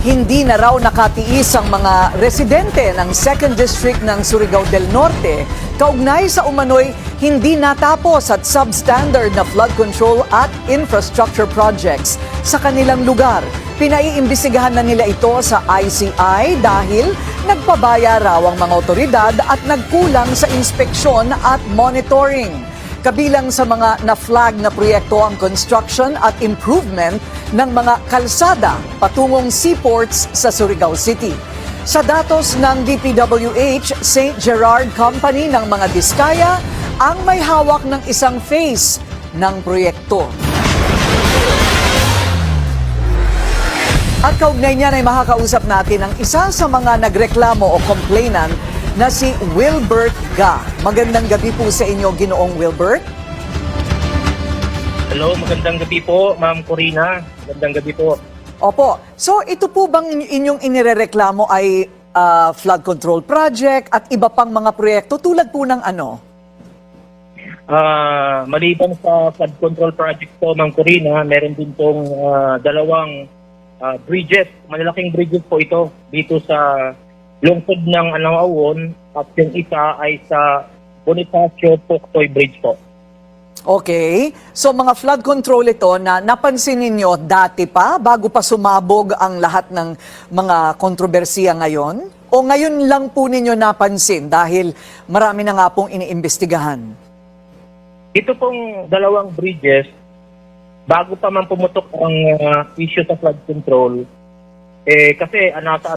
Hindi na raw nakatiis ang mga residente ng 2nd District ng Surigao del Norte kaugnay sa umano'y hindi natapos at substandard na flood control at infrastructure projects sa kanilang lugar. Pinaiimbestigahan na nila ito sa ICI dahil nagpabaya raw ang mga otoridad at nagkulang sa inspeksyon at monitoring. Kabilang sa mga na-flag na proyekto ang construction at improvement ng mga kalsada patungong seaports sa Surigao City. Sa datos ng DPWH, St. Gerard Company ng mga Diskaya ang may hawak ng isang phase ng proyekto. At kaugnay niyan ay makakausap natin ang isa sa mga nagreklamo o complainant na si Wilbert Ga. Magandang gabi po sa inyo, Ginoong Wilbert. Hello, magandang gabi po, Ma'am Corina. Magandang gabi po. Opo. So ito po bang inyong inirereklamo ay flood control project at iba pang mga proyekto tulad po ng ano? Maliban sa flood control project po, Ma'am Corina, meron din pong dalawang bridges. Malalaking bridges po ito dito sa lungsod ng Anawon at yung isa ay sa Bonifacio Poktoy Bridge po. Okay. So mga flood control ito na napansin ninyo dati pa bago pa sumabog ang lahat ng mga kontrobersiya ngayon? O ngayon lang po ninyo napansin dahil marami na nga pong iniimbestigahan? Ito pong dalawang bridges, bago pa man pumutok ang issue sa flood control, kasi nasa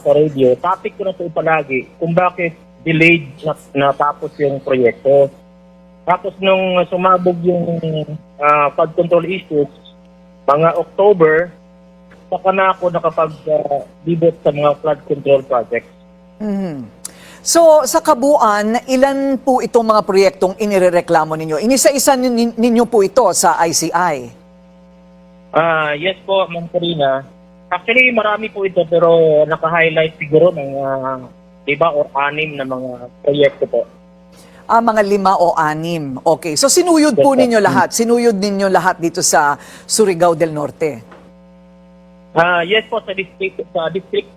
radio, topic ko na ito palagi kung bakit delayed natapos yung proyekto. Tapos nung sumabog yung flood control issues, mga October, saka na ako nakapag-libot sa mga flood control projects. Mm-hmm. So sa kabuuan, ilan po itong mga proyektong inirereklamo ninyo? Inisa-isa ninyo po ito sa ICI? Yes po, Ma'am Corina. Actually, marami po ito pero naka-highlight siguro ng 5 or 6 na mga proyekto po. Mga 5 o 6. Okay. So sinuyod po ninyo lahat? Sinuyod ninyo lahat dito sa Surigao del Norte? Yes po, sa District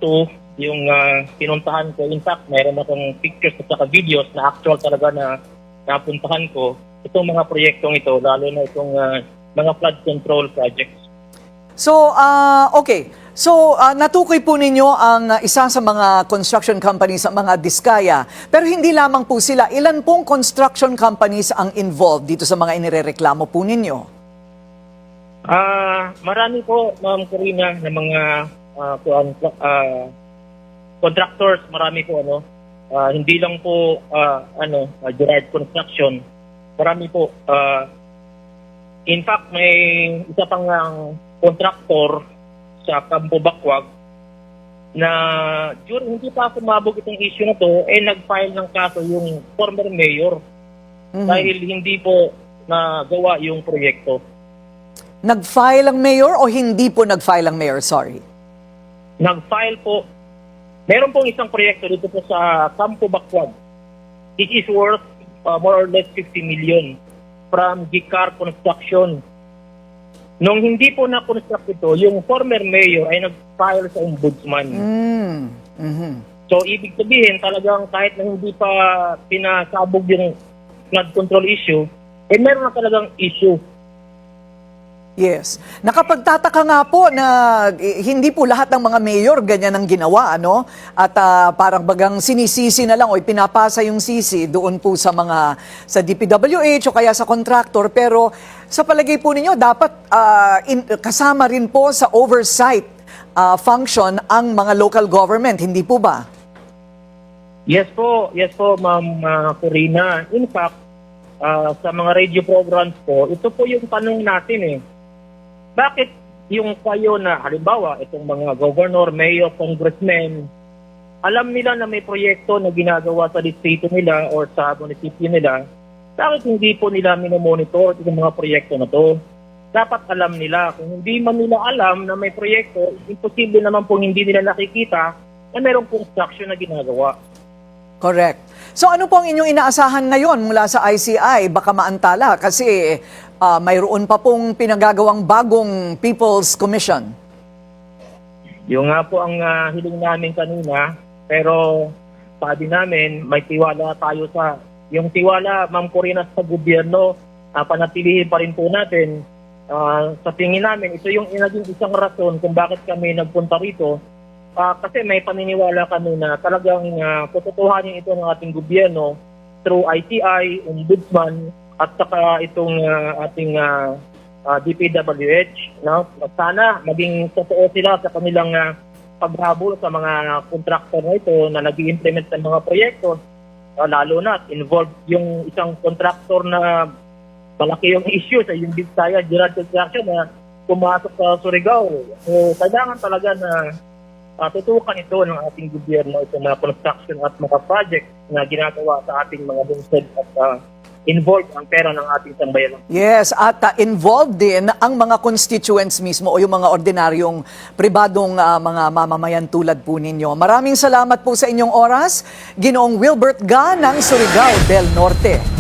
2, yung pinuntahan ko. In fact, mayroon akong pictures at saka videos na actual talaga na napuntahan ko. Itong mga proyektong ito, lalo na itong mga flood control projects. So, okay. So, natukoy po ninyo ang isa sa mga construction companies sa mga Diskaya. Pero hindi lamang po sila. Ilan pong construction companies ang involved dito sa mga inirereklamo po ninyo? Marami po, Ma'am Corina, na mga contractors. Marami po, hindi lang po, Gerard Construction. Marami po. In fact, may isa pang contractor sa Campo Bakwag na hindi pa sumabog itong issue na to, nag-file ng kaso yung former mayor dahil hindi po nagawa yung proyekto. Nag-file ang mayor o hindi po nag-file ang mayor? Sorry. Nag-file po. Meron pong isang proyekto dito po sa Campo Bakwag. It is worth more or less 50 million from GCAR Construction. Nung hindi po na-construct ito, yung former mayor ay nag-file sa ombudsman. So, ibig sabihin, talagang kahit na hindi pa pinasabog yung flood control issue, meron na talagang issue. Yes. Nakapagtataka nga po na hindi po lahat ng mga mayor ganyan ang ginawa, ano? At parang bagang sinisisi na lang o pinapasa yung sisi doon po sa sa DPWH o kaya sa contractor. Pero sa palagay po ninyo, dapat kasama rin po sa oversight function ang mga local government, hindi po ba? Yes po, Ma'am Corina. In fact, sa mga radio programs po, ito po yung tanong natin Bakit yung kayo na, halimbawa, itong mga governor, mayor, congressmen, alam nila na may proyekto na ginagawa sa distrito nila or sa munisipyo nila, bakit hindi po nila minomonitor itong mga proyekto na to? Dapat alam nila. Kung hindi man nila alam na may proyekto, imposible naman po hindi nila nakikita na mayroong construction na ginagawa. Correct. So ano po ang inyong inaasahan ngayon mula sa ICI? Baka maantala kasi mayroon pa pong pinagagawang bagong People's Commission. Yung nga po ang hiling namin kanina, pero sabi namin, may tiwala tayo yung tiwala, Ma'am Corina, sa gobyerno, panatilihin pa rin po natin. Sa tingin namin, ito yung naging isang rason kung bakit kami nagpunta rito. Kasi may paniniwala kami na talagang tututuhanin ito ng ating gobyerno through ITI, Ombudsman, at saka itong ating DPWH. No? Sana maging totoo sila sa kanilang paghabol sa mga kontraktor na ito na nag-i-implement ng mga proyekto. Lalo na involved yung isang kontraktor na malaki yung issue sa yung Bisaya Gerard Construction na pumasok sa Surigao. So, kailangan talaga na tutukan ito ng ating gobyerno itong mga construction at mga project na ginagawa sa ating mga lungsod at involved ang pera ng ating sambayanan. Yes, at involved din ang mga constituents mismo o yung mga ordinaryong pribadong mga mamamayan tulad po ninyo. Maraming salamat po sa inyong oras, Ginoong Wilbert Ga ng Surigao del Norte.